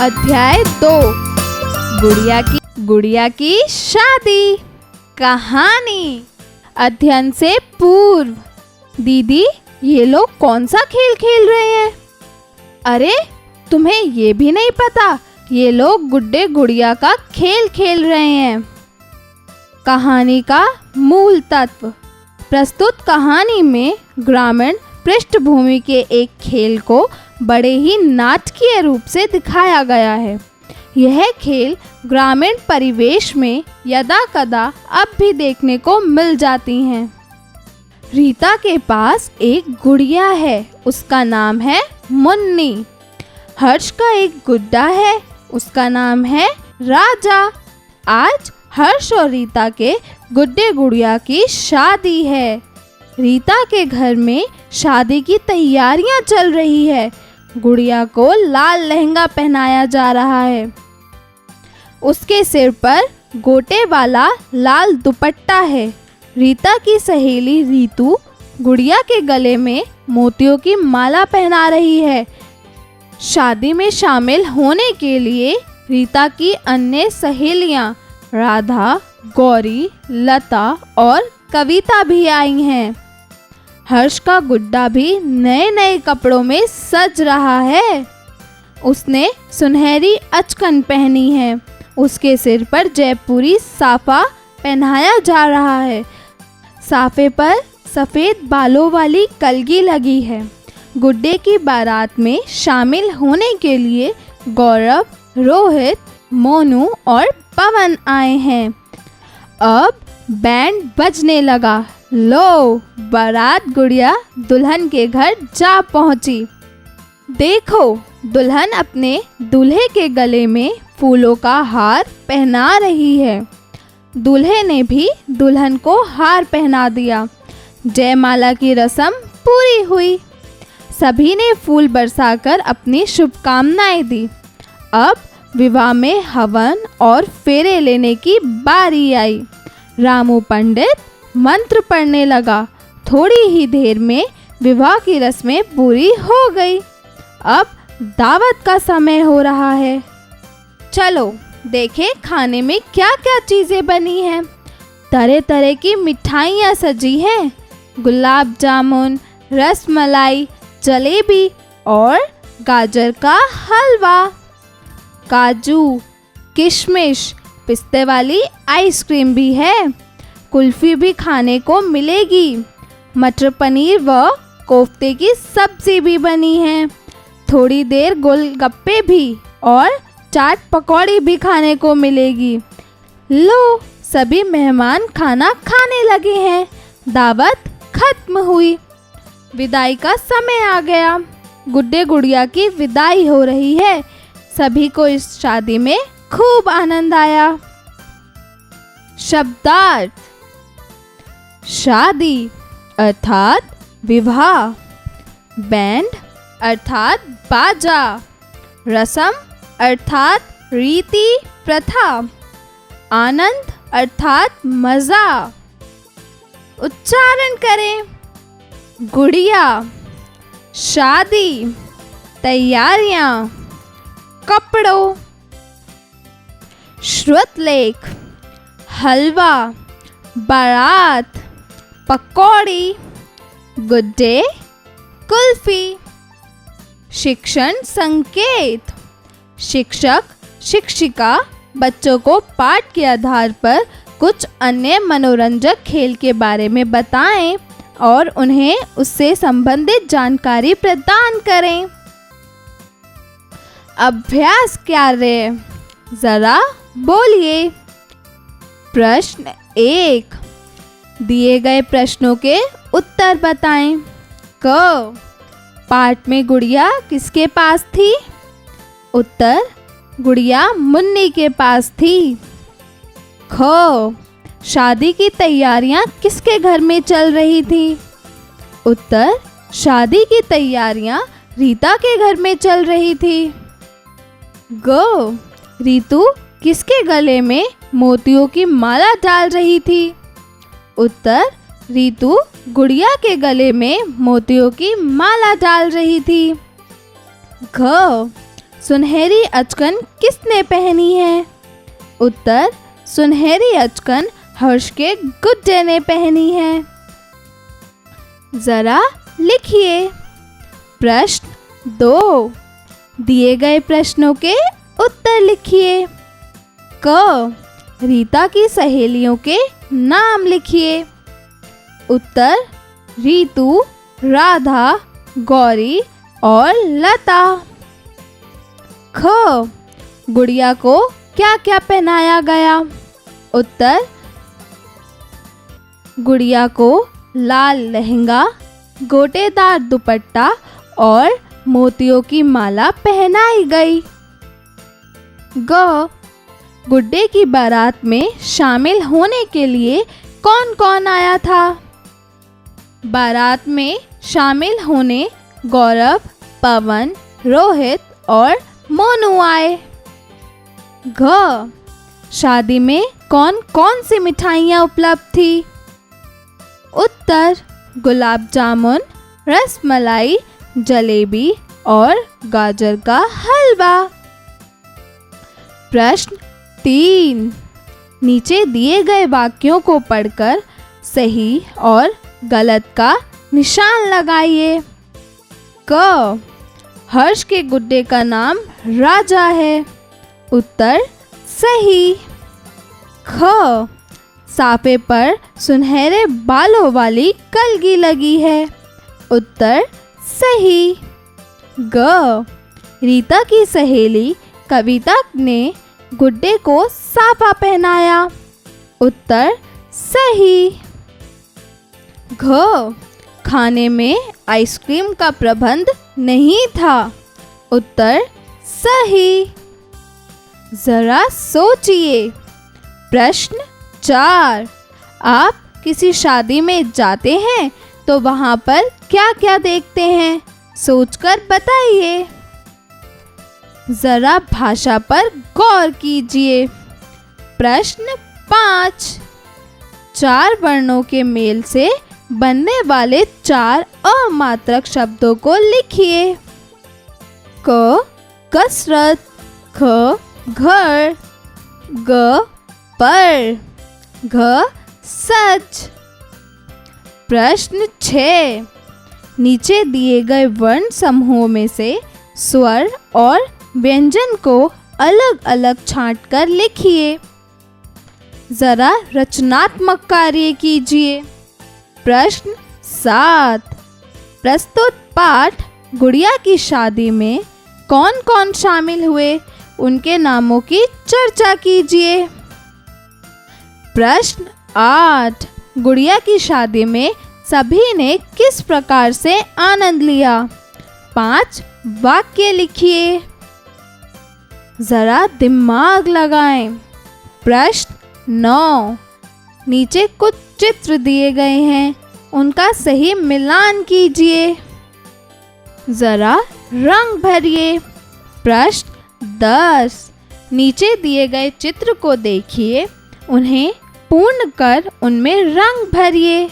अध्याय 2 गुड़िया की शादी। कहानी। अध्ययन से पूर्व। दीदी, ये लोग कौन सा खेल खेल रहे हैं? अरे, तुम्हें ये भी नहीं पता? ये लोग गुड्डे गुड़िया का खेल खेल रहे हैं। कहानी का मूल तत्व। प्रस्तुत कहानी में ग्रामीण पृष्ठभूमि के एक खेल को बड़े ही नाटकीय रूप से दिखाया गया है। यह खेल ग्रामीण परिवेश में यदाकदा अब भी देखने को मिल जाती हैं। रीता के पास एक गुड़िया है, उसका नाम है मुन्नी। हर्ष का एक गुड्डा है, उसका नाम है राजा। आज हर्ष और रीता के गुड्डे गुड़िया की शादी है। रीता के घर में शादी की तैयारियां चल रही है। गुड़िया को लाल लहंगा पहनाया जा रहा है। उसके सिर पर गोटे वाला लाल दुपट्टा है। रीता की सहेली रीतू गुड़िया के गले में मोतियों की माला पहना रही है। शादी में शामिल होने के लिए रीता की अन्य सहेलियां राधा, गौरी, लता और कविता भी आई हैं। हर्ष का गुड्डा भी नए नए कपड़ों में सज रहा है। उसने सुनहरी अचकन पहनी है। उसके सिर पर जयपुरी साफा पहनाया जा रहा है। साफे पर सफ़ेद बालों वाली कलगी लगी है। गुड्डे की बारात में शामिल होने के लिए गौरव, रोहित, मोनू और पवन आए हैं। अब बैंड बजने लगा। लो, बारात गुड़िया दुल्हन के घर जा पहुंची। देखो, दुल्हन अपने दूल्हे के गले में फूलों का हार पहना रही है। दूल्हे ने भी दुल्हन को हार पहना दिया। जयमाला की रस्म पूरी हुई। सभी ने फूल बरसाकर अपनी शुभकामनाएं दी। अब विवाह में हवन और फेरे लेने की बारी आई। रामू पंडित मंत्र पढ़ने लगा। थोड़ी ही देर में विवाह की रस्में पूरी हो गई। अब दावत का समय हो रहा है। चलो देखें खाने में क्या क्या चीज़ें बनी हैं। तरह तरह की मिठाइयाँ सजी हैं। गुलाब जामुन, रसमलाई, जलेबी और गाजर का हलवा। काजू, किशमिश, पिस्ते वाली आइसक्रीम भी है। कुल्फ़ी भी खाने को मिलेगी। मटर पनीर व कोफ्ते की सब्ज़ी भी बनी है। थोड़ी देर गोलगप्पे भी और चाट पकौड़ी भी खाने को मिलेगी। लो, सभी मेहमान खाना खाने लगे हैं। दावत खत्म हुई। विदाई का समय आ गया। गुड्डे गुड़िया की विदाई हो रही है। सभी को इस शादी में खूब आनंद आया। शब्दार्थ। शादी अर्थात विवाह। बैंड अर्थात बाजा। रस्म अर्थात रीति प्रथा। आनंद अर्थात मज़ा। उच्चारण करें। गुड़िया, शादी, तैयारियां, कपड़ों। श्रुतलेख। हलवा, बारात, पकौड़ी, गुड्डे, कुल्फ़ी। शिक्षण संकेत। शिक्षक शिक्षिका बच्चों को पाठ के आधार पर कुछ अन्य मनोरंजक खेल के बारे में बताएं और उन्हें उससे संबंधित जानकारी प्रदान करें। अभ्यास कार्य। ज़रा बोलिए। प्रश्न 1। दिए गए प्रश्नों के उत्तर बताएं। क। पाठ में गुड़िया किसके पास थी? उत्तर, गुड़िया मुन्नी के पास थी। ख। शादी की तैयारियां किसके घर में चल रही थी? उत्तर, शादी की तैयारियां रीता के घर में चल रही थी। ग। रीतू किसके गले में मोतियों की माला डाल रही थी? उत्तर, रीतू गुड़िया के गले में मोतियों की माला डाल रही थी। घ। सुनहरी अचकन किसने पहनी है? उत्तर, सुनहरी अचकन हर्ष के गुड्डे ने पहनी है। जरा लिखिए। प्रश्न 2, दिए गए प्रश्नों के उत्तर लिखिए। क, रीता की सहेलियों के नाम लिखिए। उत्तर, रीतू, राधा, गौरी और लता। ख, गुड़िया को क्या क्या पहनाया गया? उत्तर, गुड़िया को लाल लहंगा, गोटेदार दुपट्टा और मोतियों की माला पहनाई गई। ग, गुड्डे की बारात में शामिल होने के लिए कौन कौन आया था? बारात में शामिल होने गौरव, पवन, रोहित और मोनू आए। घ, शादी में कौन कौन सी मिठाइयाँ उपलब्ध थी? उत्तर, गुलाब जामुन, रसमलाई, जलेबी और गाजर का हलवा। प्रश्न 3, नीचे दिए गए वाक्यों को पढ़कर सही और गलत का निशान लगाइए। क, हर्ष के गुड्डे का नाम राजा है। उत्तर, सही। ख, साफे पर सुनहरे बालों वाली कलगी लगी है। उत्तर, सही। ग, रीता की सहेली कविता ने गुड्डे को साफा पहनाया। उत्तर, सही। घ, खाने में आइसक्रीम का प्रबंध नहीं था। उत्तर, सही। जरा सोचिए। प्रश्न 4, आप किसी शादी में जाते हैं तो वहां पर क्या क्या देखते हैं? सोचकर बताइए। जरा भाषा पर गौर कीजिए। प्रश्न 5, 4 वर्णों के मेल से बनने वाले 4 अमात्रक शब्दों को लिखिए। क, कसरत, ख, घर, ग, पर, घ, सच। प्रश्न 6, नीचे दिए गए वर्ण समूहों में से स्वर और व्यंजन को अलग अलग छांटकर लिखिए। जरा रचनात्मक कार्य कीजिए। प्रश्न 7, प्रस्तुत पाठ गुड़िया की शादी में कौन कौन शामिल हुए, उनके नामों की चर्चा कीजिए। प्रश्न 8, गुड़िया की शादी में सभी ने किस प्रकार से आनंद लिया? 5 वाक्य लिखिए। जरा दिमाग लगाएं। प्रश्न 9, नीचे कुछ चित्र दिए गए हैं, उनका सही मिलान कीजिए। जरा रंग भरिए। प्रश्न 10, नीचे दिए गए चित्र को देखिए, उन्हें पूर्ण कर उनमें रंग भरिए।